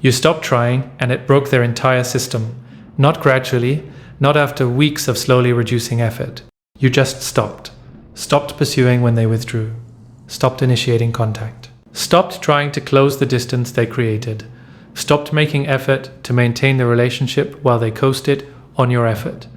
You stopped trying and it broke their entire system. Not gradually, not after weeks of slowly reducing effort. You just stopped. Stopped pursuing when they withdrew. Stopped initiating contact. Stopped trying to close the distance they created. Stopped making effort to maintain the relationship while they coasted on your effort.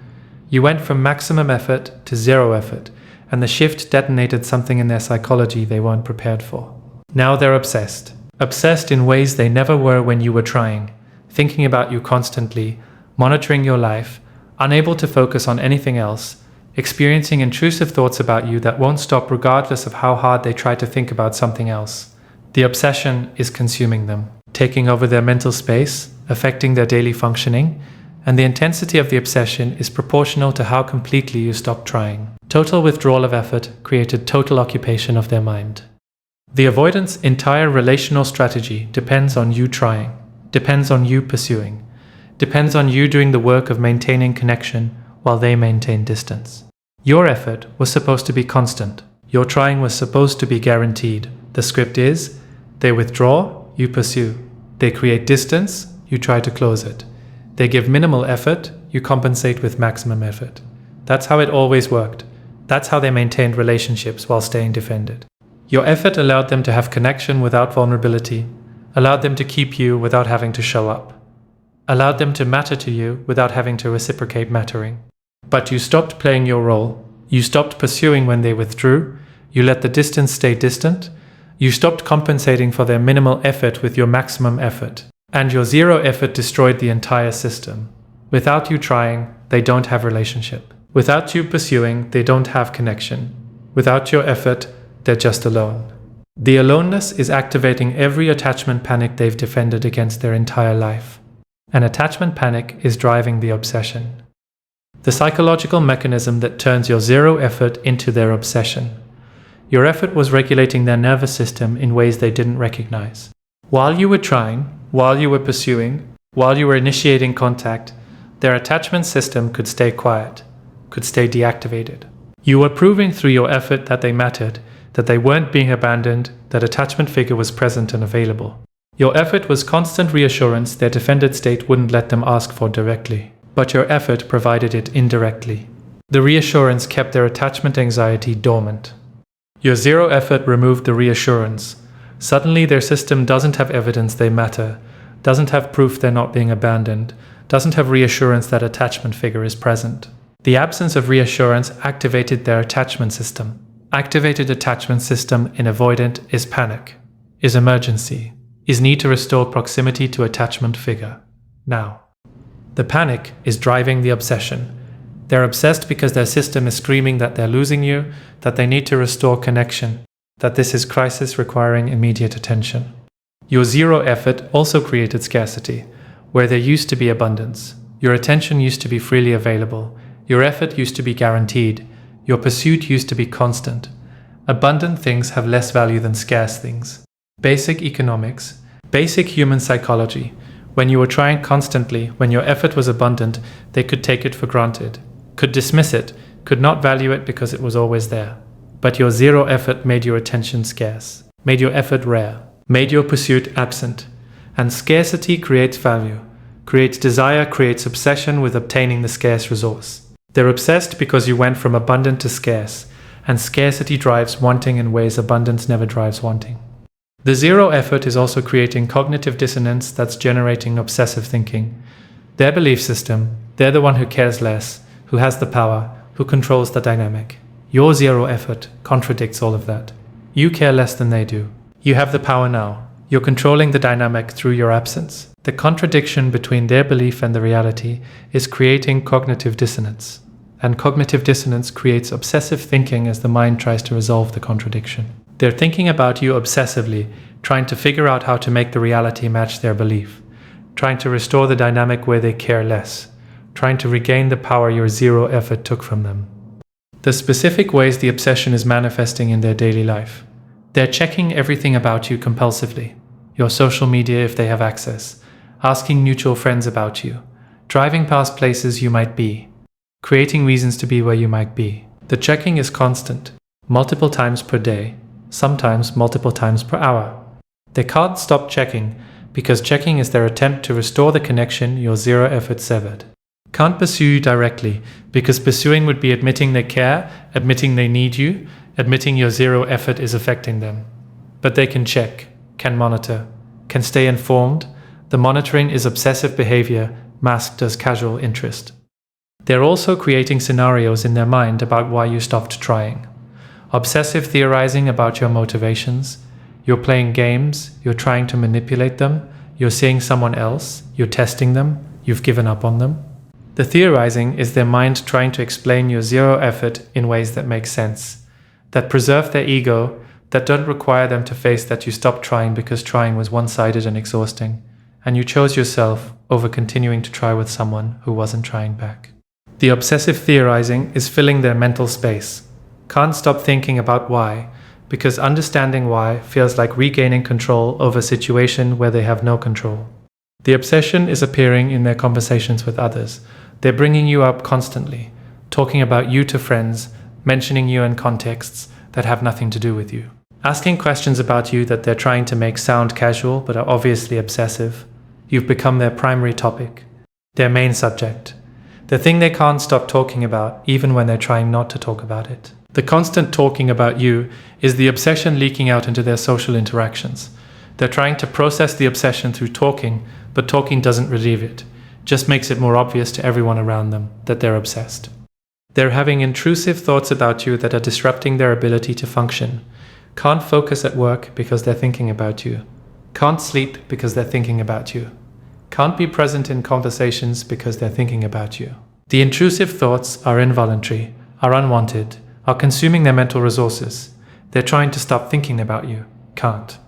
You went from maximum effort to zero effort, and the shift detonated something in their psychology they weren't prepared for. Now they're obsessed. Obsessed in ways they never were when you were trying, thinking about you constantly, monitoring your life, unable to focus on anything else, experiencing intrusive thoughts about you that won't stop regardless of how hard they try to think about something else. The obsession is consuming them, taking over their mental space, affecting their daily functioning, and the intensity of the obsession is proportional to how completely you stop trying. Total withdrawal of effort created total occupation of their mind. The avoidance' entire relational strategy depends on you trying, depends on you pursuing, depends on you doing the work of maintaining connection while they maintain distance. Your effort was supposed to be constant. Your trying was supposed to be guaranteed. The script is, they withdraw, you pursue. They create distance, you try to close it. They give minimal effort, you compensate with maximum effort. That's how it always worked. That's how they maintained relationships while staying defended. Your effort allowed them to have connection without vulnerability, allowed them to keep you without having to show up, allowed them to matter to you without having to reciprocate mattering. But you stopped playing your role. You stopped pursuing when they withdrew. You let the distance stay distant. You stopped compensating for their minimal effort with your maximum effort. And your zero effort destroyed the entire system. Without you trying, they don't have relationship. Without you pursuing, they don't have connection. Without your effort, they're just alone. The aloneness is activating every attachment panic they've defended against their entire life. An attachment panic is driving the obsession. The psychological mechanism that turns your zero effort into their obsession. Your effort was regulating their nervous system in ways they didn't recognize. While you were trying, while you were pursuing, while you were initiating contact, their attachment system could stay quiet, could stay deactivated. You were proving through your effort that they mattered, that they weren't being abandoned, that attachment figure was present and available. Your effort was constant reassurance their defended state wouldn't let them ask for directly, but your effort provided it indirectly. The reassurance kept their attachment anxiety dormant. Your zero effort removed the reassurance. Suddenly their system doesn't have evidence they matter, doesn't have proof they're not being abandoned, doesn't have reassurance that attachment figure is present. The absence of reassurance activated their attachment system. Activated attachment system in avoidant is panic, is emergency, is need to restore proximity to attachment figure. Now. The panic is driving the obsession. They're obsessed because their system is screaming that they're losing you, that they need to restore connection, that this is crisis requiring immediate attention. Your zero effort also created scarcity, where there used to be abundance. Your attention used to be freely available. Your effort used to be guaranteed. Your pursuit used to be constant. Abundant things have less value than scarce things. Basic economics, basic human psychology. When you were trying constantly, when your effort was abundant, they could take it for granted, could dismiss it, could not value it because it was always there. But your zero effort made your attention scarce, made your effort rare, made your pursuit absent. And scarcity creates value, creates desire, creates obsession with obtaining the scarce resource. They're obsessed because you went from abundant to scarce, and scarcity drives wanting in ways abundance never drives wanting. The zero effort is also creating cognitive dissonance that's generating obsessive thinking. Their belief system, they're the one who cares less, who has the power, who controls the dynamic. Your zero effort contradicts all of that. You care less than they do. You have the power now. You're controlling the dynamic through your absence. The contradiction between their belief and the reality is creating cognitive dissonance. And cognitive dissonance creates obsessive thinking as the mind tries to resolve the contradiction. They're thinking about you obsessively, trying to figure out how to make the reality match their belief, trying to restore the dynamic where they care less, trying to regain the power your zero effort took from them. The specific ways the obsession is manifesting in their daily life. They're checking everything about you compulsively, your social media if they have access, asking mutual friends about you, driving past places you might be, creating reasons to be where you might be. The checking is constant, multiple times per day, sometimes multiple times per hour. They can't stop checking because checking is their attempt to restore the connection your zero effort severed. Can't pursue you directly, because pursuing would be admitting they care, admitting they need you, admitting your zero effort is affecting them. But they can check, can monitor, can stay informed. The monitoring is obsessive behavior masked as casual interest. They're also creating scenarios in their mind about why you stopped trying. Obsessive theorizing about your motivations. You're playing games, you're trying to manipulate them, you're seeing someone else, you're testing them, you've given up on them. The theorizing is their mind trying to explain your zero effort in ways that make sense, that preserve their ego, that don't require them to face that you stopped trying because trying was one-sided and exhausting, and you chose yourself over continuing to try with someone who wasn't trying back. The obsessive theorizing is filling their mental space. Can't stop thinking about why, because understanding why feels like regaining control over a situation where they have no control. The obsession is appearing in their conversations with others. They're bringing you up constantly, talking about you to friends, mentioning you in contexts that have nothing to do with you. Asking questions about you that they're trying to make sound casual but are obviously obsessive. You've become their primary topic, their main subject, the thing they can't stop talking about even when they're trying not to talk about it. The constant talking about you is the obsession leaking out into their social interactions. They're trying to process the obsession through talking, but talking doesn't relieve it, just makes it more obvious to everyone around them that they're obsessed. They're having intrusive thoughts about you that are disrupting their ability to function. Can't focus at work because they're thinking about you. Can't sleep because they're thinking about you. Can't be present in conversations because they're thinking about you. The intrusive thoughts are involuntary, are unwanted, are consuming their mental resources. They're trying to stop thinking about you. Can't.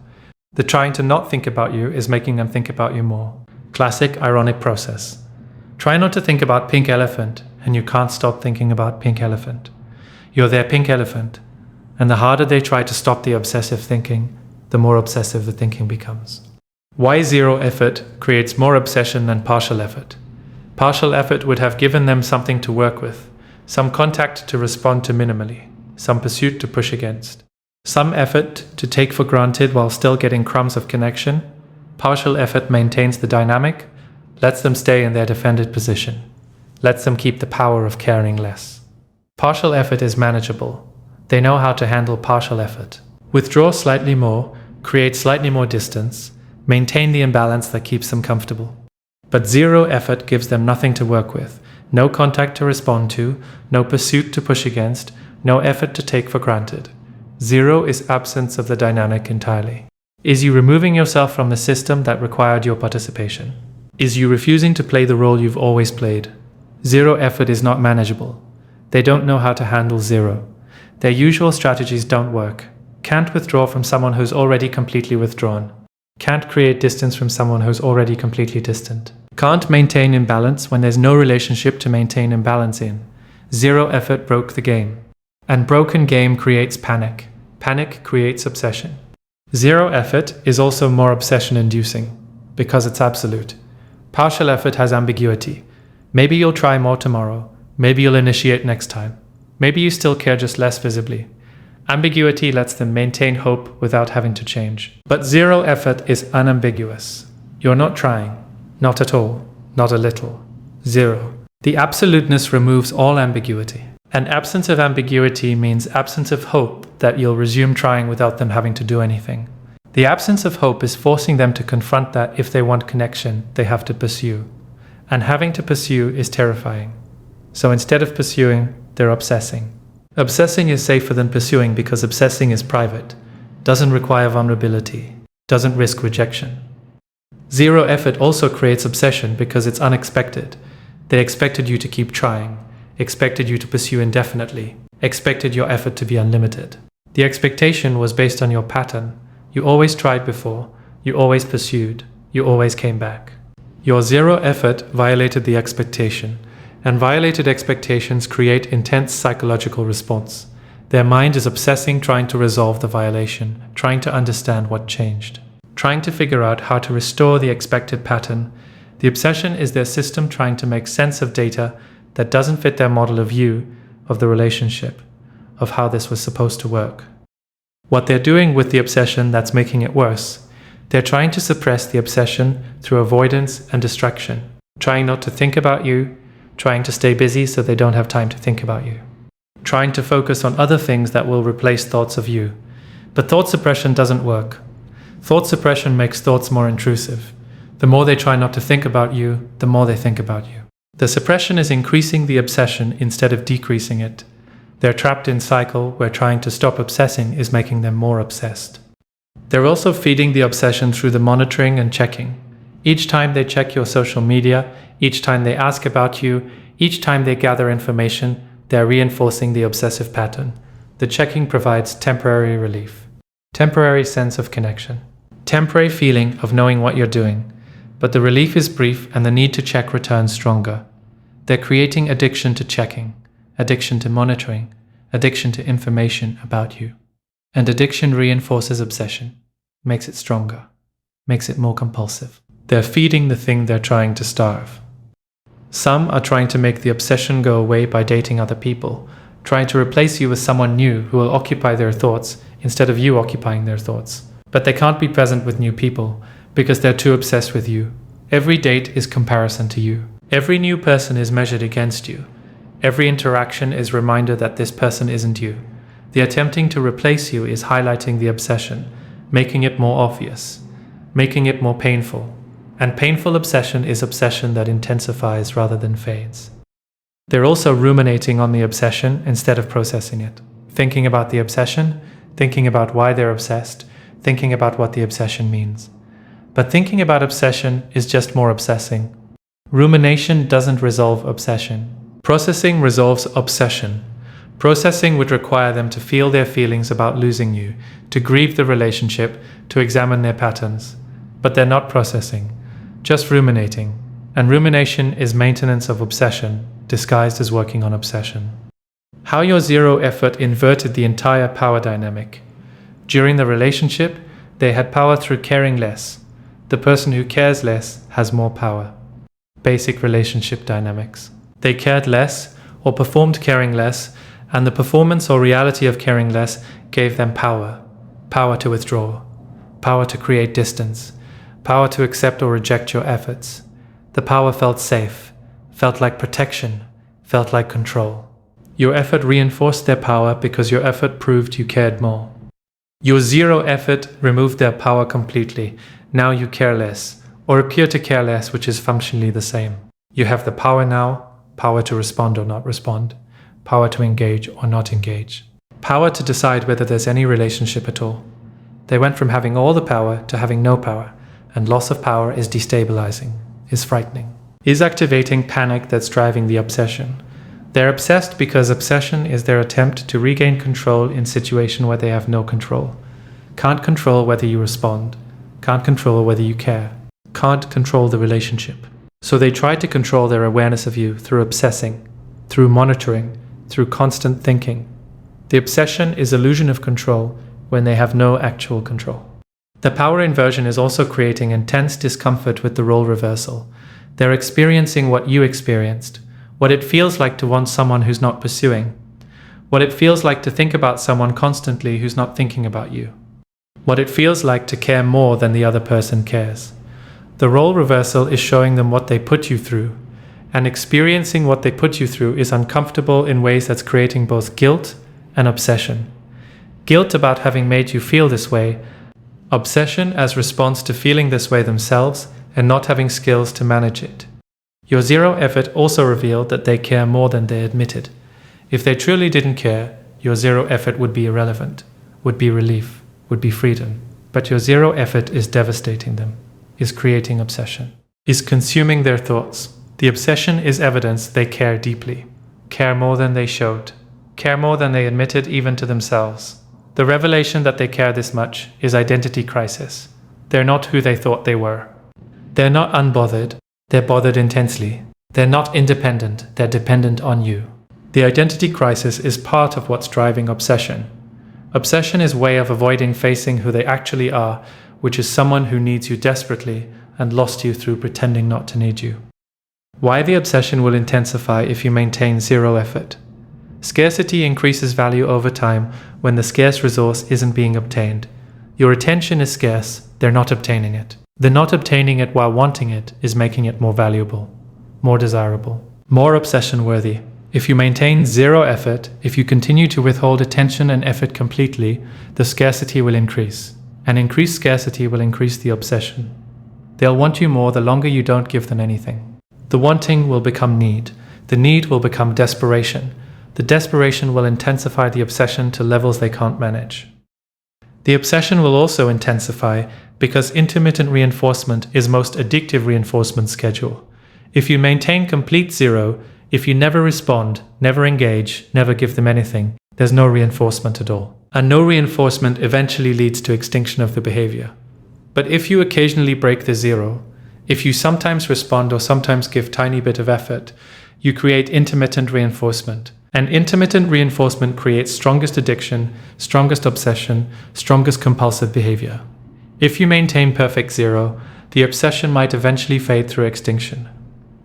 The trying to not think about you is making them think about you more. Classic ironic process. Try not to think about pink elephant, and you can't stop thinking about pink elephant. You're their pink elephant, and the harder they try to stop the obsessive thinking, the more obsessive the thinking becomes. Why zero effort creates more obsession than partial effort? Partial effort would have given them something to work with, some contact to respond to minimally, some pursuit to push against, some effort to take for granted while still getting crumbs of connection. Partial effort maintains the dynamic, lets them stay in their defended position, lets them keep the power of caring less. Partial effort is manageable. They know how to handle partial effort. Withdraw slightly more, create slightly more distance, maintain the imbalance that keeps them comfortable. But zero effort gives them nothing to work with, no contact to respond to, no pursuit to push against, no effort to take for granted. Zero is absence of the dynamic entirely. Is you removing yourself from the system that required your participation? Is you refusing to play the role you've always played? Zero effort is not manageable. They don't know how to handle zero. Their usual strategies don't work. Can't withdraw from someone who's already completely withdrawn. Can't create distance from someone who's already completely distant. Can't maintain imbalance when there's no relationship to maintain imbalance in. Zero effort broke the game. And broken game creates panic. Panic creates obsession. Zero effort is also more obsession-inducing, because it's absolute. Partial effort has ambiguity. Maybe you'll try more tomorrow. Maybe you'll initiate next time. Maybe you still care, just less visibly. Ambiguity lets them maintain hope without having to change. But zero effort is unambiguous. You're not trying. Not at all. Not a little. Zero. The absoluteness removes all ambiguity. An absence of ambiguity means absence of hope that you'll resume trying without them having to do anything. The absence of hope is forcing them to confront that if they want connection, they have to pursue. And having to pursue is terrifying. So instead of pursuing, they're obsessing. Obsessing is safer than pursuing because obsessing is private, doesn't require vulnerability, doesn't risk rejection. Zero effort also creates obsession because it's unexpected. They expected you to keep trying, expected you to pursue indefinitely, expected your effort to be unlimited. The expectation was based on your pattern. You always tried before, you always pursued, you always came back. Your zero effort violated the expectation, and violated expectations create intense psychological response. Their mind is obsessing, trying to resolve the violation, trying to understand what changed, trying to figure out how to restore the expected pattern. The obsession is their system trying to make sense of data that doesn't fit their model of view of the relationship, of how this was supposed to work. What they're doing with the obsession that's making it worse, They're trying to suppress the obsession through avoidance and distraction, trying not to think about you, trying to stay busy so they don't have time to think about you, trying to focus on other things that will replace thoughts of you. But thought suppression doesn't work. Thought suppression makes thoughts more intrusive. The more they try not to think about you, the more they think about you. The suppression is increasing the obsession instead of decreasing it. They're trapped in a cycle where trying to stop obsessing is making them more obsessed. They're also feeding the obsession through the monitoring and checking. Each time they check your social media, each time they ask about you, each time they gather information, they're reinforcing the obsessive pattern. The checking provides temporary relief, temporary sense of connection, temporary feeling of knowing what you're doing. But the relief is brief and the need to check returns stronger. They're creating addiction to checking, addiction to monitoring, addiction to information about you. And addiction reinforces obsession, makes it stronger, makes it more compulsive. They're feeding the thing they're trying to starve. Some are trying to make the obsession go away by dating other people, trying to replace you with someone new who will occupy their thoughts instead of you occupying their thoughts. But they can't be present with new people because they're too obsessed with you. Every date is comparison to you. Every new person is measured against you. Every interaction is a reminder that this person isn't you. The attempting to replace you is highlighting the obsession, making it more obvious, making it more painful. And painful obsession is obsession that intensifies rather than fades. They're also ruminating on the obsession instead of processing it. Thinking about the obsession, thinking about why they're obsessed, thinking about what the obsession means. But thinking about obsession is just more obsessing. Rumination doesn't resolve obsession. Processing resolves obsession. Processing would require them to feel their feelings about losing you, to grieve the relationship, to examine their patterns. But they're not processing, just ruminating. And rumination is maintenance of obsession, disguised as working on obsession. How your zero effort inverted the entire power dynamic. During the relationship, they had power through caring less. The person who cares less has more power. Basic relationship dynamics. They cared less or performed caring less, and the performance or reality of caring less gave them power. Power to withdraw. Power to create distance. Power to accept or reject your efforts. The power felt safe, felt like protection, felt like control. Your effort reinforced their power because your effort proved you cared more. Your zero effort removed their power completely. Now you care less, or appear to care less, which is functionally the same. You have the power now, power to respond or not respond, power to engage or not engage, power to decide whether there's any relationship at all. They went from having all the power to having no power, and loss of power is destabilizing, is frightening, is activating panic that's driving the obsession. They're obsessed because obsession is their attempt to regain control in a situation where they have no control. Can't control whether you respond, can't control whether you care, can't control the relationship. So they try to control their awareness of you through obsessing, through monitoring, through constant thinking. The obsession is illusion of control when they have no actual control. The power inversion is also creating intense discomfort with the role reversal. They're experiencing what you experienced, what it feels like to want someone who's not pursuing, what it feels like to think about someone constantly who's not thinking about you, what it feels like to care more than the other person cares. The role reversal is showing them what they put you through, and experiencing what they put you through is uncomfortable in ways that's creating both guilt and obsession. Guilt about having made you feel this way, obsession as response to feeling this way themselves and not having skills to manage it. Your zero effort also revealed that they care more than they admitted. If they truly didn't care, your zero effort would be irrelevant, would be relief, would be freedom. But your zero effort is devastating them, is creating obsession, is consuming their thoughts. The obsession is evidence they care deeply, care more than they showed, care more than they admitted even to themselves. The revelation that they care this much is identity crisis. They're not who they thought they were. They're not unbothered, they're bothered intensely. They're not independent, they're dependent on you. The identity crisis is part of what's driving obsession. Obsession is a way of avoiding facing who they actually are, which is someone who needs you desperately and lost you through pretending not to need you. Why the obsession will intensify if you maintain zero effort. Scarcity increases value over time when the scarce resource isn't being obtained. Your attention is scarce, they're not obtaining it. The not obtaining it while wanting it is making it more valuable, more desirable, more obsession-worthy. If you maintain zero effort, if you continue to withhold attention and effort completely, the scarcity will increase. And increased scarcity will increase the obsession. They'll want you more the longer you don't give them anything. The wanting will become need. The need will become desperation. The desperation will intensify the obsession to levels they can't manage. The obsession will also intensify because intermittent reinforcement is most addictive reinforcement schedule. If you maintain complete zero, if you never respond, never engage, never give them anything, there's no reinforcement at all. And no reinforcement eventually leads to extinction of the behavior. But if you occasionally break the zero, if you sometimes respond or sometimes give tiny bit of effort, you create intermittent reinforcement. And intermittent reinforcement creates strongest addiction, strongest obsession, strongest compulsive behavior. If you maintain perfect zero, the obsession might eventually fade through extinction.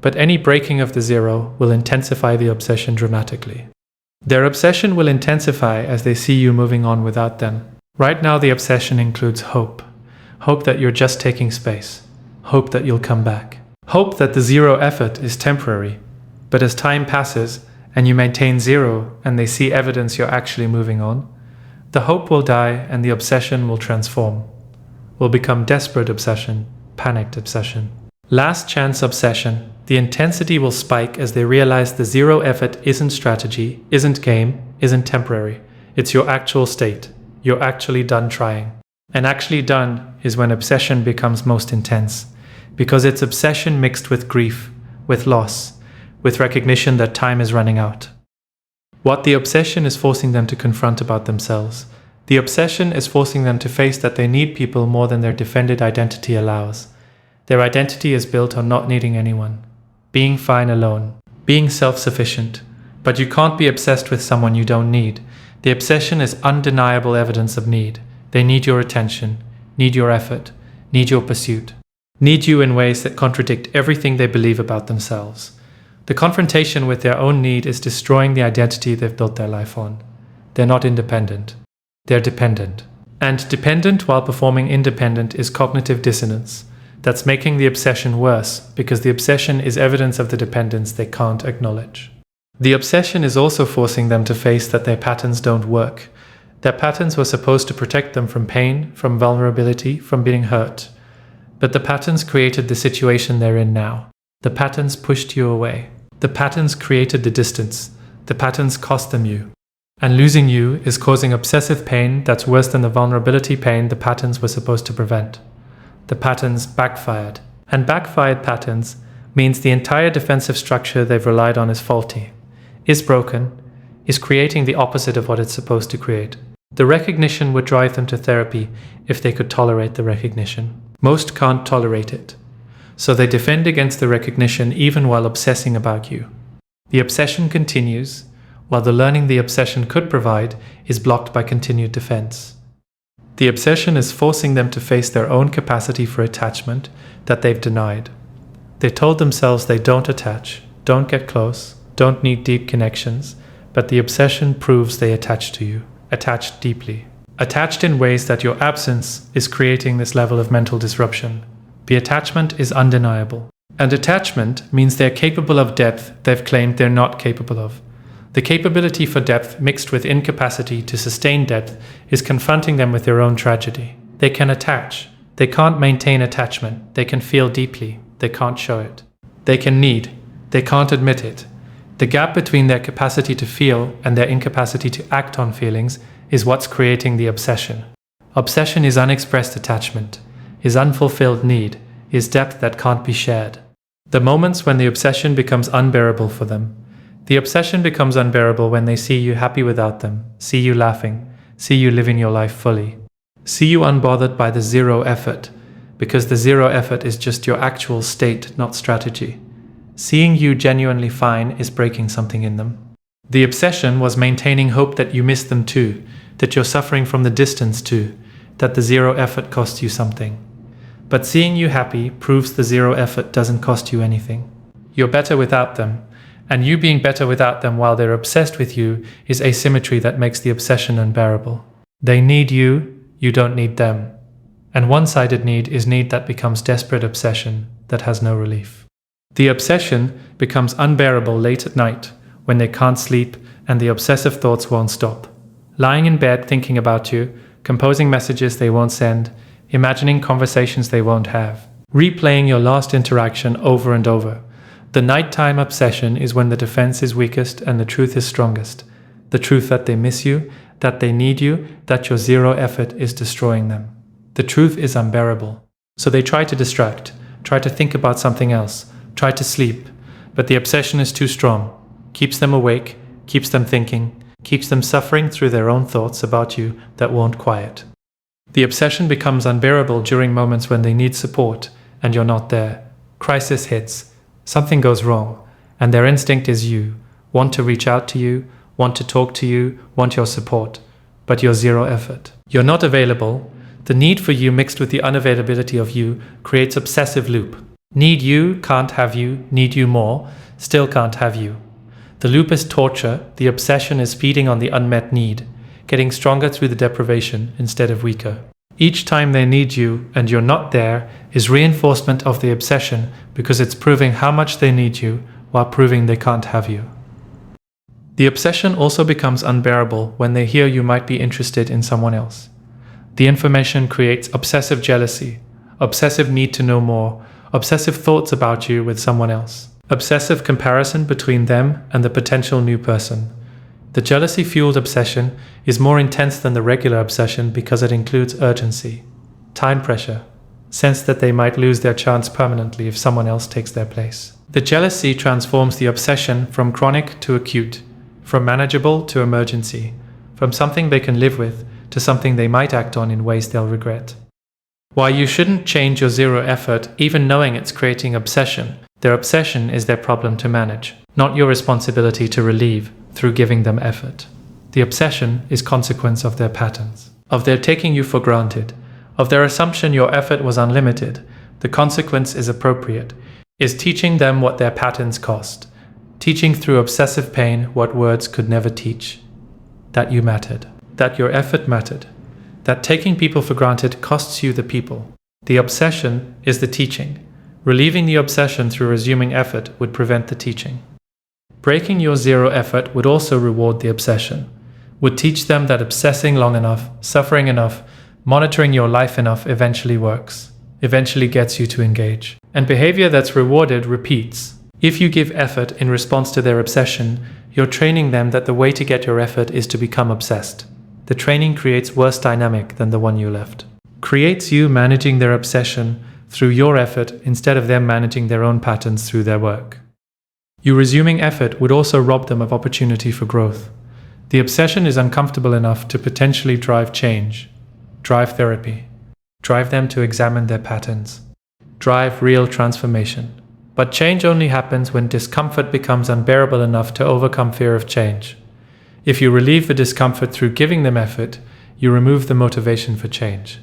But any breaking of the zero will intensify the obsession dramatically. Their obsession will intensify as they see you moving on without them. Right now the obsession includes hope. Hope that you're just taking space. Hope that you'll come back. Hope that the zero effort is temporary. But as time passes, and you maintain zero, and they see evidence you're actually moving on, the hope will die and the obsession will transform. Will become desperate obsession, panicked obsession. Last chance obsession. The intensity will spike as they realize the zero effort isn't strategy, isn't game, isn't temporary. It's your actual state. You're actually done trying. And actually done is when obsession becomes most intense, because it's obsession mixed with grief, with loss, with recognition that time is running out. What the obsession is forcing them to confront about themselves. The obsession is forcing them to face that they need people more than their defended identity allows. Their identity is built on not needing anyone, being fine alone, being self-sufficient. But you can't be obsessed with someone you don't need. The obsession is undeniable evidence of need. They need your attention, need your effort, need your pursuit, need you in ways that contradict everything they believe about themselves. The confrontation with their own need is destroying the identity they've built their life on. They're not independent. They're dependent. And dependent while performing independent is cognitive dissonance. That's making the obsession worse because the obsession is evidence of the dependence they can't acknowledge. The obsession is also forcing them to face that their patterns don't work. Their patterns were supposed to protect them from pain, from vulnerability, from being hurt. But the patterns created the situation they're in now. The patterns pushed you away. The patterns created the distance. The patterns cost them you. And losing you is causing obsessive pain that's worse than the vulnerability pain the patterns were supposed to prevent. The patterns backfired. And backfired patterns means the entire defensive structure they've relied on is faulty, is broken, is creating the opposite of what it's supposed to create. The recognition would drive them to therapy if they could tolerate the recognition. Most can't tolerate it. So they defend against the recognition even while obsessing about you. The obsession continues, while the learning the obsession could provide is blocked by continued defense. The obsession is forcing them to face their own capacity for attachment that they've denied. They told themselves they don't attach, don't get close, don't need deep connections, but the obsession proves they attach to you, attached deeply. Attached in ways that your absence is creating this level of mental disruption. The attachment is undeniable. And attachment means they're capable of depth they've claimed they're not capable of. The capability for depth mixed with incapacity to sustain depth is confronting them with their own tragedy. They can attach. They can't maintain attachment. They can feel deeply. They can't show it. They can need. They can't admit it. The gap between their capacity to feel and their incapacity to act on feelings is what's creating the obsession. Obsession is unexpressed attachment, is unfulfilled need, is depth that can't be shared. The moments when the obsession becomes unbearable for them. The obsession becomes unbearable when they see you happy without them, see you laughing, see you living your life fully, see you unbothered by the zero effort, because the zero effort is just your actual state, not strategy. Seeing you genuinely fine is breaking something in them. The obsession was maintaining hope that you miss them too, that you're suffering from the distance too, that the zero effort cost you something. But seeing you happy proves the zero effort doesn't cost you anything. You're better without them, and you being better without them while they're obsessed with you is asymmetry that makes the obsession unbearable. They need you, You don't need them. And one-sided need is need that becomes desperate obsession that has no relief. The obsession becomes unbearable late at night when they can't sleep and the obsessive thoughts won't stop. Lying in bed thinking about you, composing messages they won't send, imagining conversations they won't have, replaying your last interaction over and over. The nighttime obsession is when the defense is weakest and the truth is strongest. The truth that they miss you, that they need you, that your zero effort is destroying them. The truth is unbearable. So they try to distract, try to think about something else, try to sleep, but the obsession is too strong, keeps them awake, keeps them thinking, keeps them suffering through their own thoughts about you that won't quiet. The obsession becomes unbearable during moments when they need support and you're not there. Crisis hits, something goes wrong, and their instinct is you, want to reach out to you, want to talk to you, want your support, but you're zero effort. You're not available. The need for you mixed with the unavailability of you creates obsessive loop. Need you, can't have you, need you more, still can't have you. The loop is torture, the obsession is feeding on the unmet need, getting stronger through the deprivation instead of weaker. Each time they need you and you're not there is reinforcement of the obsession because it's proving how much they need you while proving they can't have you. The obsession also becomes unbearable when they hear you might be interested in someone else. The information creates obsessive jealousy, obsessive need to know more, obsessive thoughts about you with someone else, obsessive comparison between them and the potential new person. The jealousy-fueled obsession is more intense than the regular obsession because it includes urgency, time pressure, sense that they might lose their chance permanently if someone else takes their place. The jealousy transforms the obsession from chronic to acute, from manageable to emergency, from something they can live with to something they might act on in ways they'll regret. While you shouldn't change your zero effort, even knowing it's creating obsession, their obsession is their problem to manage, not your responsibility to relieve through giving them effort. The obsession is consequence of their patterns, of their taking you for granted, of their assumption your effort was unlimited. The consequence is appropriate, is teaching them what their patterns cost, teaching through obsessive pain what words could never teach. That you mattered, that your effort mattered, that taking people for granted costs you the people. The obsession is the teaching. Relieving the obsession through resuming effort would prevent the teaching. Breaking your zero effort would also reward the obsession, would teach them that obsessing long enough, suffering enough, monitoring your life enough eventually works, eventually gets you to engage. And behavior that's rewarded repeats. If you give effort in response to their obsession, you're training them that the way to get your effort is to become obsessed. The training creates worse dynamic than the one you left. Creates you managing their obsession through your effort instead of them managing their own patterns through their work. You resuming effort would also rob them of opportunity for growth. The obsession is uncomfortable enough to potentially drive change, drive therapy, drive them to examine their patterns, drive real transformation. But change only happens when discomfort becomes unbearable enough to overcome fear of change. If you relieve the discomfort through giving them effort, you remove the motivation for change.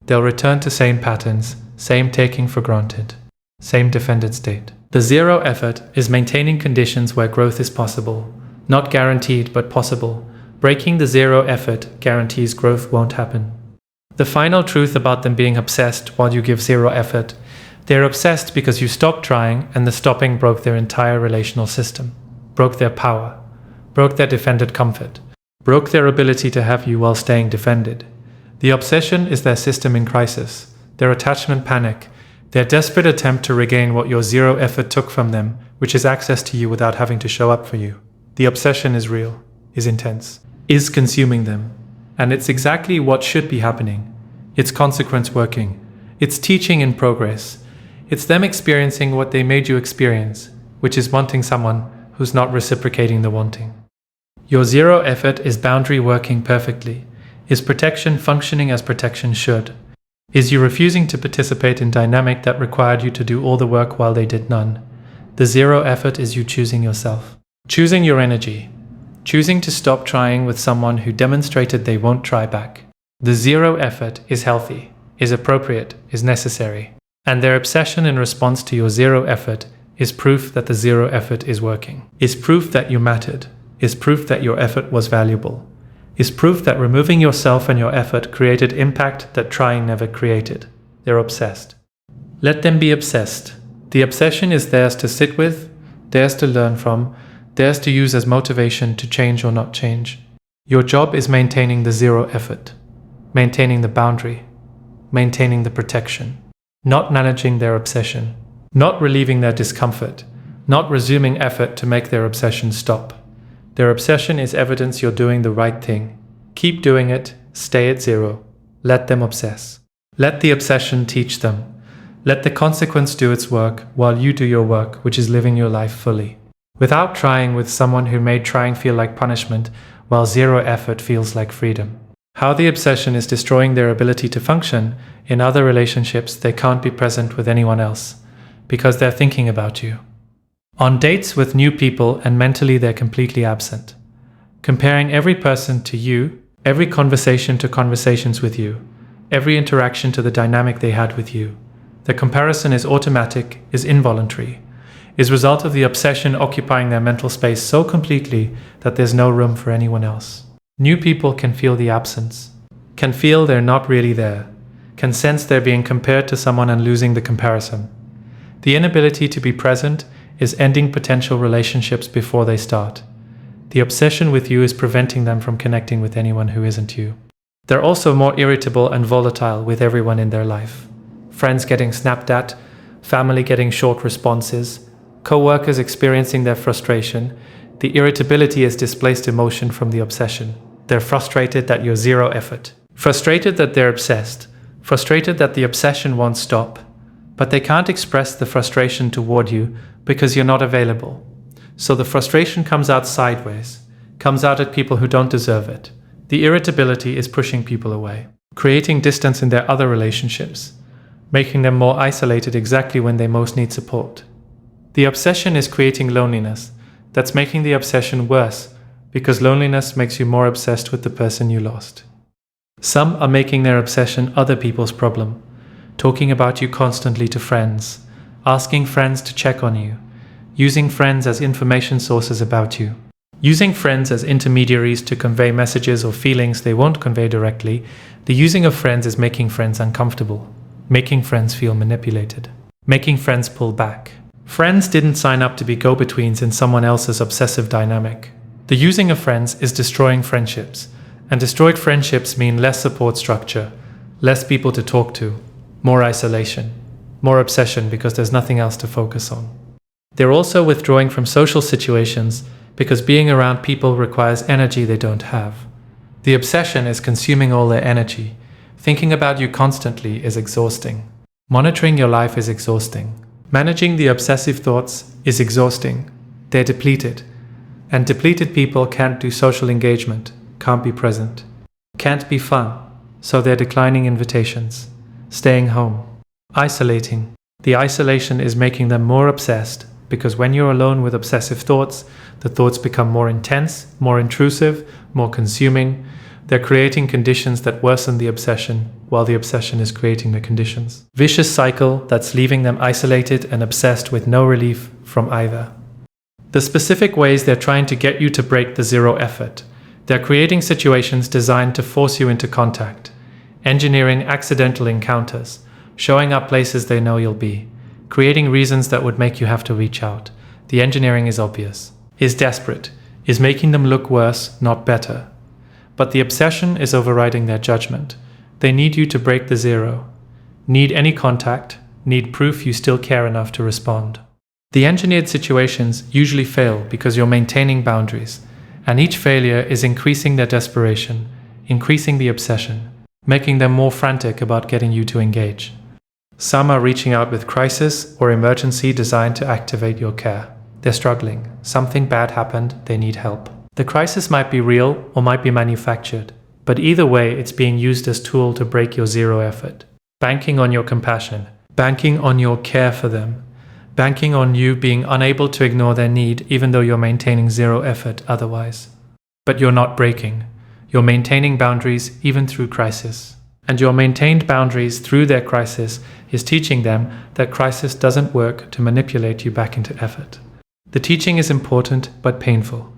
They'll return to same patterns, same taking for granted, same defended state. The zero effort is maintaining conditions where growth is possible, not guaranteed but possible. Breaking the zero effort guarantees growth won't happen. The final truth about them being obsessed while you give zero effort: they're obsessed because you stopped trying and the stopping broke their entire relational system, broke their power, broke their defended comfort, broke their ability to have you while staying defended. The obsession is their system in crisis, their attachment panic, their desperate attempt to regain what your zero effort took from them, which is access to you without having to show up for you. The obsession is real, is intense, is consuming them, and it's exactly what should be happening. It's consequence working. It's teaching in progress. It's them experiencing what they made you experience, which is wanting someone who's not reciprocating the wanting. Your zero effort is boundary working perfectly, is protection functioning as protection should, is you refusing to participate in dynamic that required you to do all the work while they did none. The zero effort is you choosing yourself, choosing your energy, choosing to stop trying with someone who demonstrated they won't try back. The zero effort is healthy, is appropriate, is necessary. And their obsession in response to your zero effort is proof that the zero effort is working, is proof that you mattered, is proof that your effort was valuable. is proof that removing yourself and your effort created impact that trying never created. They're obsessed. Let them be obsessed. The obsession is theirs to sit with, theirs to learn from, theirs to use as motivation to change or not change. Your job is maintaining the zero effort, maintaining the boundary, maintaining the protection, not managing their obsession, not relieving their discomfort, not resuming effort to make their obsession stop. Their obsession is evidence you're doing the right thing. Keep doing it, stay at zero. Let them obsess. Let the obsession teach them. Let the consequence do its work while you do your work, which is living your life fully. Without trying with someone who made trying feel like punishment, while zero effort feels like freedom. How the obsession is destroying their ability to function. In other relationships, they can't be present with anyone else because they're thinking about you. On dates with new people and mentally they're completely absent. Comparing every person to you, every conversation to conversations with you, every interaction to the dynamic they had with you. The comparison is automatic, is involuntary, is a result of the obsession occupying their mental space so completely that there's no room for anyone else. New people can feel the absence, can feel they're not really there, can sense they're being compared to someone and losing the comparison. The inability to be present is ending potential relationships before they start. The obsession with you is preventing them from connecting with anyone who isn't you. They're also more irritable and volatile with everyone in their life. Friends getting snapped at, family getting short responses, co-workers experiencing their frustration. The irritability is displaced emotion from the obsession. They're frustrated that you're zero effort. Frustrated that they're obsessed. Frustrated that the obsession won't stop. But they can't express the frustration toward you because you're not available. So the frustration comes out sideways, comes out at people who don't deserve it. The irritability is pushing people away, creating distance in their other relationships, making them more isolated exactly when they most need support. The obsession is creating loneliness. That's making the obsession worse, because loneliness makes you more obsessed with the person you lost. Some are making their obsession other people's problem, talking about you constantly to friends, asking friends to check on you, using friends as information sources about you, using friends as intermediaries to convey messages or feelings they won't convey directly. The using of friends is making friends uncomfortable, making friends feel manipulated, making friends pull back. Friends didn't sign up to be go-betweens in someone else's obsessive dynamic. The using of friends is destroying friendships, and destroyed friendships mean less support structure, less people to talk to, more isolation, more obsession because there's nothing else to focus on. They're also withdrawing from social situations because being around people requires energy they don't have. The obsession is consuming all their energy. Thinking about you constantly is exhausting. Monitoring your life is exhausting. Managing the obsessive thoughts is exhausting. They're depleted. And depleted people can't do social engagement, can't be present, can't be fun, so they're declining invitations, staying home, isolating. The isolation is making them more obsessed because when you're alone with obsessive thoughts, the thoughts become more intense, more intrusive, more consuming. They're creating conditions that worsen the obsession, while the obsession is creating the conditions. Vicious cycle that's leaving them isolated and obsessed with no relief from either. The specific ways they're trying to get you to break the zero effort. They're creating situations designed to force you into contact, engineering accidental encounters, showing up places they know you'll be, creating reasons that would make you have to reach out. The engineering is obvious, is desperate, is making them look worse, not better. But the obsession is overriding their judgment. They need you to break the zero, need any contact, need proof you still care enough to respond. The engineered situations usually fail because you're maintaining boundaries, and each failure is increasing their desperation, increasing the obsession, making them more frantic about getting you to engage. Some are reaching out with crisis or emergency designed to activate your care. They're struggling. Something bad happened, they need help. The crisis might be real or might be manufactured, but either way it's being used as a tool to break your zero effort. Banking on your compassion, banking on your care for them, banking on you being unable to ignore their need even though you're maintaining zero effort otherwise. But you're not breaking. You're maintaining boundaries even through crisis. And your maintained boundaries through their crisis is teaching them that crisis doesn't work to manipulate you back into effort. The teaching is important but painful.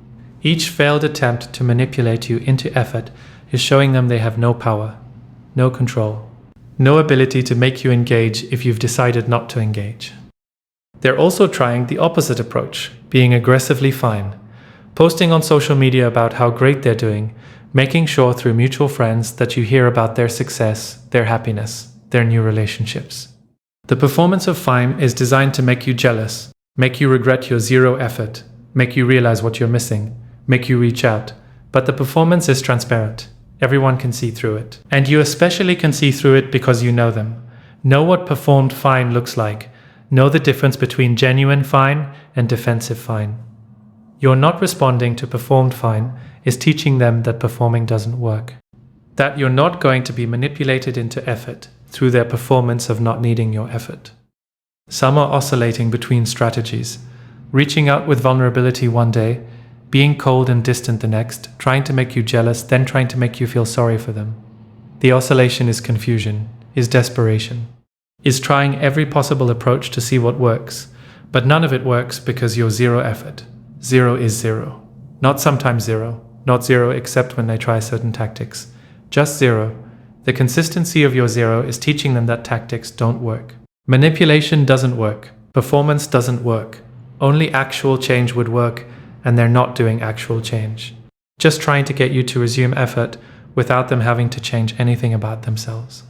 Each failed attempt to manipulate you into effort is showing them they have no power, no control, no ability to make you engage if you've decided not to engage. They're also trying the opposite approach, being aggressively fine, posting on social media about how great they're doing, making sure through mutual friends that you hear about their success, their happiness, their new relationships. The performance of fine is designed to make you jealous, make you regret your zero effort, make you realize what you're missing, make you reach out. But the performance is transparent. Everyone can see through it. And you especially can see through it because you know them. Know what performed fine looks like. Know the difference between genuine fine and defensive fine. Your not responding to performed fine is teaching them that performing doesn't work. That you're not going to be manipulated into effort through their performance of not needing your effort. Some are oscillating between strategies, reaching out with vulnerability one day, being cold and distant the next, trying to make you jealous, then trying to make you feel sorry for them. The oscillation is confusion, is desperation, is trying every possible approach to see what works, but none of it works because you're zero effort. Zero is zero. Not sometimes zero, not zero except when they try certain tactics. Just zero. The consistency of your zero is teaching them that tactics don't work. Manipulation doesn't work. Performance doesn't work. Only actual change would work, and they're not doing actual change. Just trying to get you to resume effort without them having to change anything about themselves.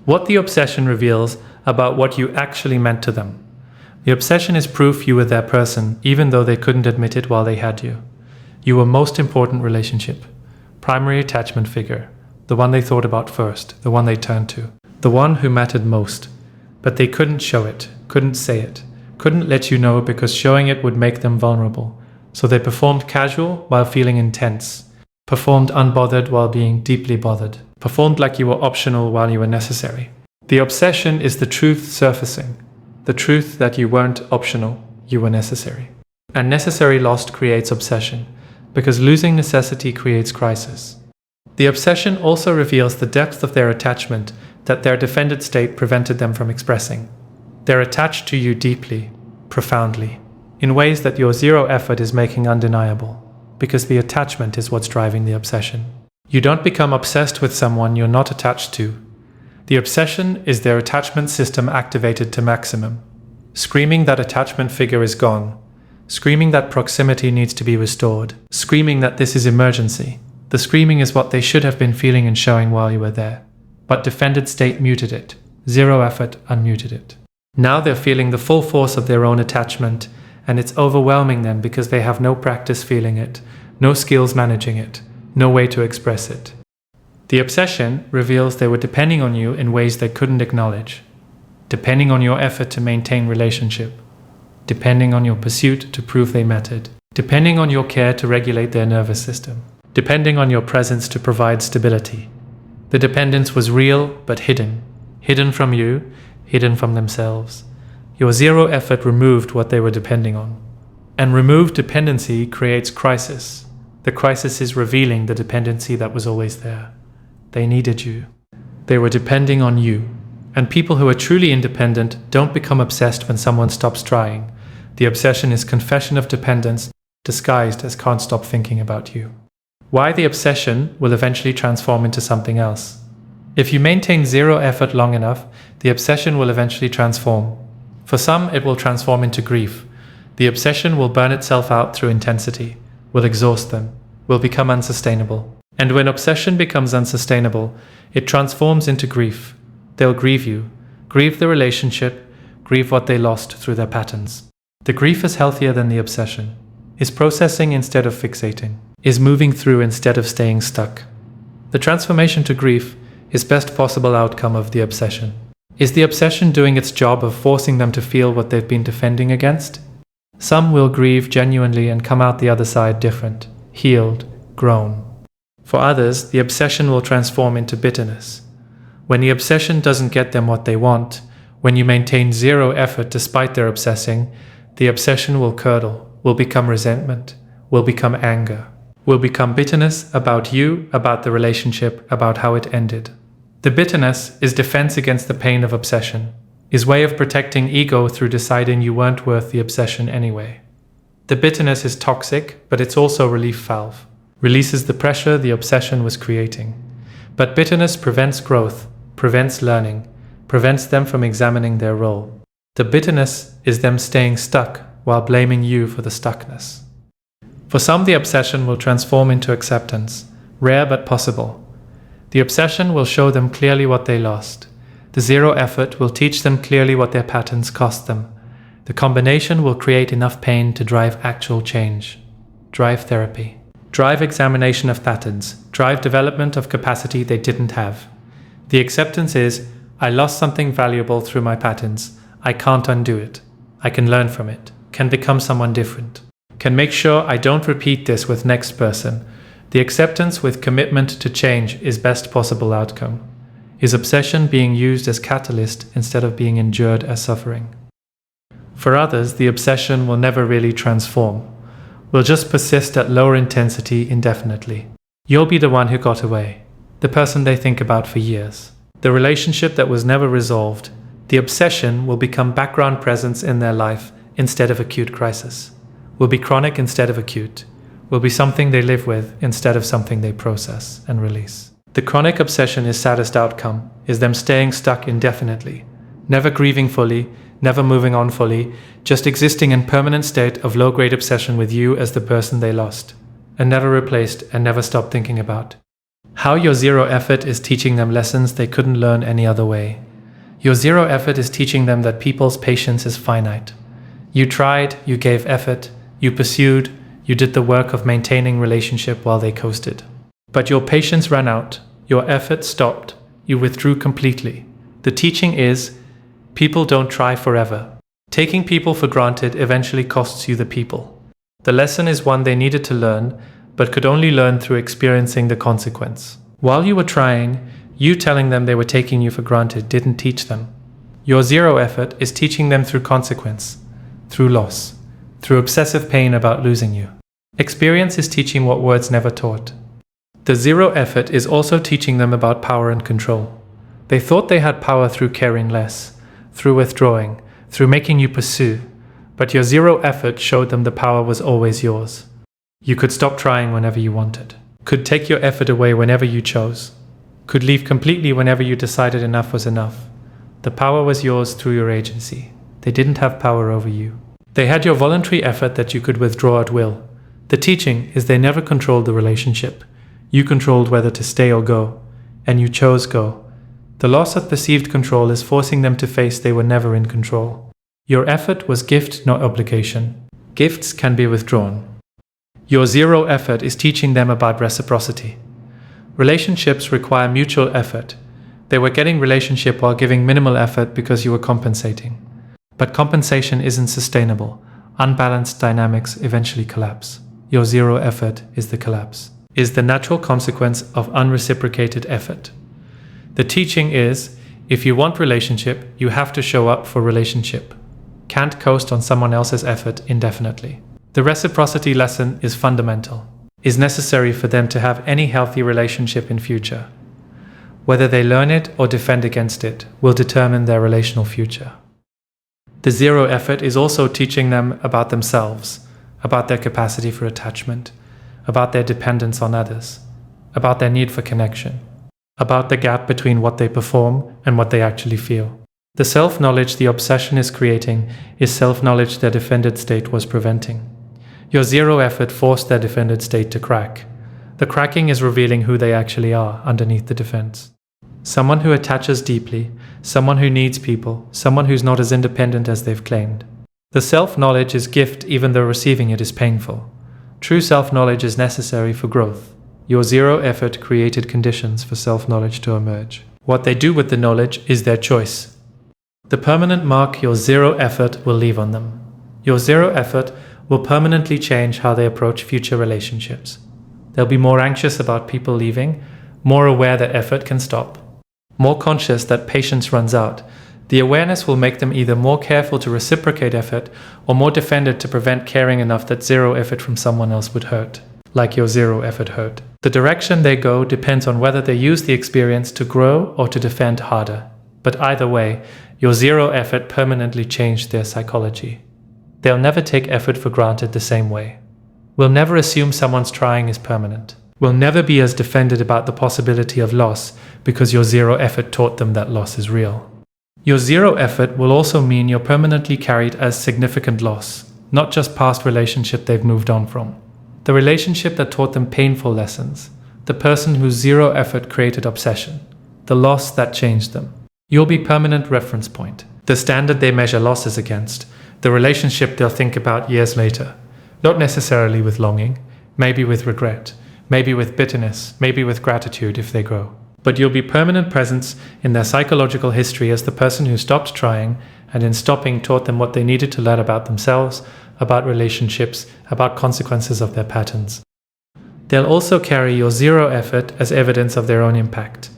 What the obsession reveals about what you actually meant to them. The obsession is proof you were their person, even though they couldn't admit it while they had you. You were most important relationship, primary attachment figure, the one they thought about first, the one they turned to, the one who mattered most. But they couldn't show it, couldn't say it, couldn't let you know because showing it would make them vulnerable. So they performed casual while feeling intense, performed unbothered while being deeply bothered, performed like you were optional while you were necessary. The obsession is the truth surfacing, the truth that you weren't optional, you were necessary. And necessary lost creates obsession, because losing necessity creates crisis. The obsession also reveals the depth of their attachment that their defended state prevented them from expressing. They're attached to you deeply, profoundly, in ways that your zero effort is making undeniable, because the attachment is what's driving the obsession. You don't become obsessed with someone you're not attached to. The obsession is their attachment system activated to maximum, screaming that attachment figure is gone, screaming that proximity needs to be restored, screaming that this is emergency. The screaming is what they should have been feeling and showing while you were there. But defended state muted it. Zero effort unmuted it. Now they're feeling the full force of their own attachment, and it's overwhelming them because they have no practice feeling it, no skills managing it, no way to express it. The obsession reveals they were depending on you in ways they couldn't acknowledge, depending on your effort to maintain relationship, depending on your pursuit to prove they mattered, depending on your care to regulate their nervous system, depending on your presence to provide stability. The dependence was real but hidden, hidden from you, hidden from themselves. Your zero effort removed what they were depending on. And removed dependency creates crisis. The crisis is revealing the dependency that was always there. They needed you. They were depending on you. And people who are truly independent don't become obsessed when someone stops trying. The obsession is confession of dependence disguised as can't stop thinking about you. Why the obsession will eventually transform into something else. If you maintain zero effort long enough, the obsession will eventually transform. For some, it will transform into grief. The obsession will burn itself out through intensity, will exhaust them, will become unsustainable. And when obsession becomes unsustainable, it transforms into grief. They'll grieve you, grieve the relationship, grieve what they lost through their patterns. The grief is healthier than the obsession, is processing instead of fixating, is moving through instead of staying stuck. The transformation to grief is best possible outcome of the obsession. Is the obsession doing its job of forcing them to feel what they've been defending against? Some will grieve genuinely and come out the other side different, healed, grown. For others, the obsession will transform into bitterness. When the obsession doesn't get them what they want, when you maintain zero effort despite their obsessing, the obsession will curdle, will become resentment, will become anger, will become bitterness about you, about the relationship, about how it ended. The bitterness is defense against the pain of obsession, is way of protecting ego through deciding you weren't worth the obsession anyway. The bitterness is toxic, but it's also a relief valve. Releases the pressure the obsession was creating. But bitterness prevents growth, prevents learning, prevents them from examining their role. The bitterness is them staying stuck while blaming you for the stuckness. For some, the obsession will transform into acceptance, rare but possible. The obsession will show them clearly what they lost. The zero effort will teach them clearly what their patterns cost them. The combination will create enough pain to drive actual change. Drive therapy. Drive examination of patterns. Drive development of capacity they didn't have. The acceptance is, I lost something valuable through my patterns. I can't undo it. I can learn from it. Can become someone different. Can make sure I don't repeat this with next person. The acceptance with commitment to change is best possible outcome. Is obsession being used as catalyst instead of being endured as suffering? For others, the obsession will never really transform. Will just persist at lower intensity indefinitely. You'll be the one who got away. The person they think about for years. The relationship that was never resolved. The obsession will become background presence in their life instead of acute crisis. Will be chronic instead of acute. Will be something they live with instead of something they process and release. The chronic obsession is saddest outcome, is them staying stuck indefinitely, never grieving fully, never moving on fully, just existing in permanent state of low-grade obsession with you as the person they lost, and never replaced and never stopped thinking about. How your zero effort is teaching them lessons they couldn't learn any other way. Your zero effort is teaching them that people's patience is finite. You tried, you gave effort, you pursued, you did the work of maintaining relationship while they coasted. But your patience ran out, your effort stopped, you withdrew completely. The teaching is, people don't try forever. Taking people for granted eventually costs you the people. The lesson is one they needed to learn, but could only learn through experiencing the consequence. While you were trying, you telling them they were taking you for granted didn't teach them. Your zero effort is teaching them through consequence, through loss, through obsessive pain about losing you. Experience is teaching what words never taught. The zero effort is also teaching them about power and control. They thought they had power through caring less, through withdrawing, through making you pursue, but your zero effort showed them the power was always yours. You could stop trying whenever you wanted, could take your effort away whenever you chose, could leave completely whenever you decided enough was enough. The power was yours through your agency. They didn't have power over you. They had your voluntary effort that you could withdraw at will. The teaching is they never controlled the relationship. You controlled whether to stay or go, and you chose go. The loss of perceived control is forcing them to face they were never in control. Your effort was gift, not obligation. Gifts can be withdrawn. Your zero effort is teaching them about reciprocity. Relationships require mutual effort. They were getting relationship while giving minimal effort because you were compensating. But compensation isn't sustainable. Unbalanced dynamics eventually collapse. Your zero effort is the collapse, is the natural consequence of unreciprocated effort. The teaching is, if you want relationship, you have to show up for relationship. Can't coast on someone else's effort indefinitely. The reciprocity lesson is fundamental, is necessary for them to have any healthy relationship in future. Whether they learn it or defend against it will determine their relational future. The zero effort is also teaching them about themselves, about their capacity for attachment, about their dependence on others, about their need for connection, about the gap between what they perform and what they actually feel. The self-knowledge the obsession is creating is self-knowledge their defended state was preventing. Your zero effort forced their defended state to crack. The cracking is revealing who they actually are underneath the defense. Someone who attaches deeply, someone who needs people, someone who's not as independent as they've claimed. The self-knowledge is gift even though receiving it is painful. True self-knowledge is necessary for growth. Your zero effort created conditions for self-knowledge to emerge. What they do with the knowledge is their choice. The permanent mark your zero effort will leave on them. Your zero effort will permanently change how they approach future relationships. They'll be more anxious about people leaving, more aware that effort can stop, more conscious that patience runs out. The awareness will make them either more careful to reciprocate effort or more defended to prevent caring enough that zero effort from someone else would hurt, like your zero effort hurt. The direction they go depends on whether they use the experience to grow or to defend harder. But either way, your zero effort permanently changed their psychology. They'll never take effort for granted the same way. We'll never assume someone's trying is permanent. We'll never be as defended about the possibility of loss because your zero effort taught them that loss is real. Your zero effort will also mean you're permanently carried as significant loss, not just past relationship they've moved on from. The relationship that taught them painful lessons. The person whose zero effort created obsession. The loss that changed them. You'll be permanent reference point. The standard they measure losses against. The relationship they'll think about years later. Not necessarily with longing, maybe with regret, maybe with bitterness, maybe with gratitude if they grow. But you'll be permanent presence in their psychological history as the person who stopped trying and in stopping taught them what they needed to learn about themselves, about relationships, about consequences of their patterns. They'll also carry your zero effort as evidence of their own impact.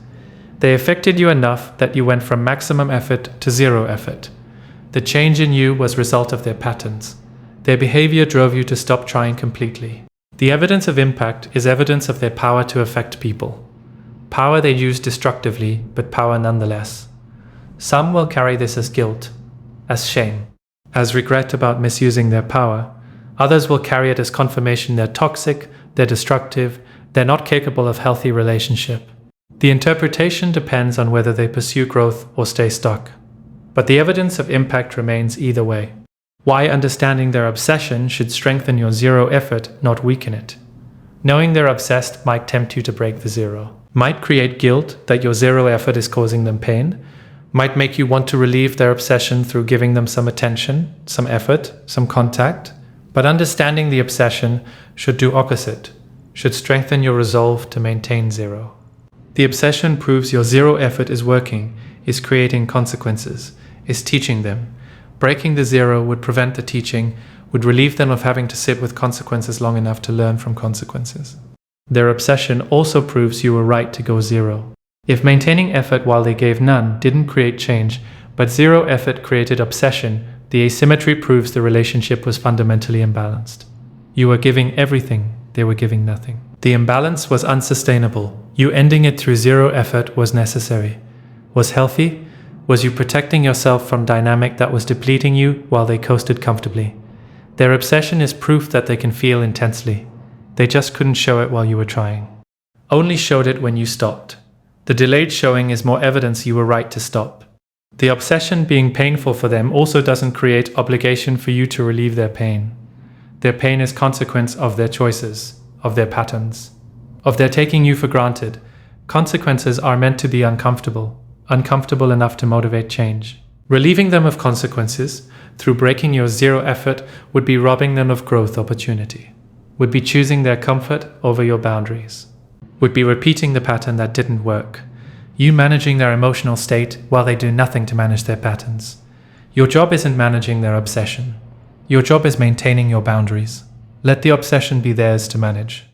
They affected you enough that you went from maximum effort to zero effort. The change in you was a result of their patterns. Their behavior drove you to stop trying completely. The evidence of impact is evidence of their power to affect people. Power they use destructively, but power nonetheless. Some will carry this as guilt, as shame, as regret about misusing their power. Others will carry it as confirmation they're toxic, they're destructive, they're not capable of healthy relationship. The interpretation depends on whether they pursue growth or stay stuck. But the evidence of impact remains either way. Why understanding their obsession should strengthen your zero effort, not weaken it. Knowing they're obsessed might tempt you to break the zero. Might create guilt that your zero effort is causing them pain. Might make you want to relieve their obsession through giving them some attention, some effort, some contact. But understanding the obsession should do opposite, should strengthen your resolve to maintain zero. The obsession proves your zero effort is working, is creating consequences, is teaching them. Breaking the zero would prevent the teaching, would relieve them of having to sit with consequences long enough to learn from consequences. Their obsession also proves you were right to go zero. If maintaining effort while they gave none didn't create change, but zero effort created obsession, the asymmetry proves the relationship was fundamentally imbalanced. You were giving everything, they were giving nothing. The imbalance was unsustainable. You ending it through zero effort was necessary. Was healthy? Was you protecting yourself from dynamic that was depleting you while they coasted comfortably? Their obsession is proof that they can feel intensely. They just couldn't show it while you were trying. Only showed it when you stopped. The delayed showing is more evidence you were right to stop. The obsession being painful for them also doesn't create obligation for you to relieve their pain. Their pain is consequence of their choices, of their patterns, of their taking you for granted. Consequences are meant to be uncomfortable enough to motivate change. Relieving them of consequences through breaking your zero effort would be robbing them of growth opportunity, would be choosing their comfort over your boundaries, would be repeating the pattern that didn't work, you managing their emotional state while they do nothing to manage their patterns. Your job isn't managing their obsession. Your job is maintaining your boundaries. Let the obsession be theirs to manage.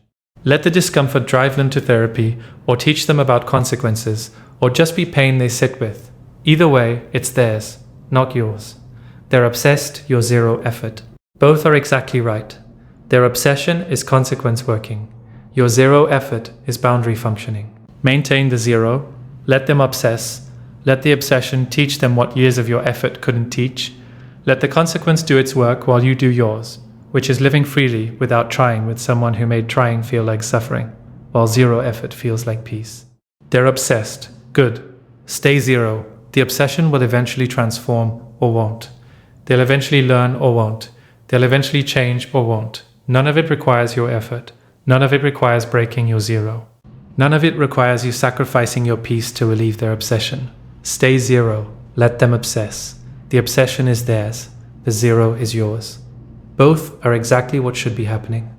Let the discomfort drive them to therapy or teach them about consequences or just be pain they sit with. Either way, it's theirs, not yours. They're obsessed, your zero effort. Both are exactly right. Their obsession is consequence working. Your zero effort is boundary functioning. Maintain the zero. Let them obsess. Let the obsession teach them what years of your effort couldn't teach. Let the consequence do its work while you do yours, which is living freely without trying with someone who made trying feel like suffering, while zero effort feels like peace. They're obsessed. Good. Stay zero. The obsession will eventually transform or won't. They'll eventually learn or won't. They'll eventually change or won't. None of it requires your effort. None of it requires breaking your zero. None of it requires you sacrificing your peace to relieve their obsession. Stay zero. Let them obsess. The obsession is theirs. The zero is yours. Both are exactly what should be happening.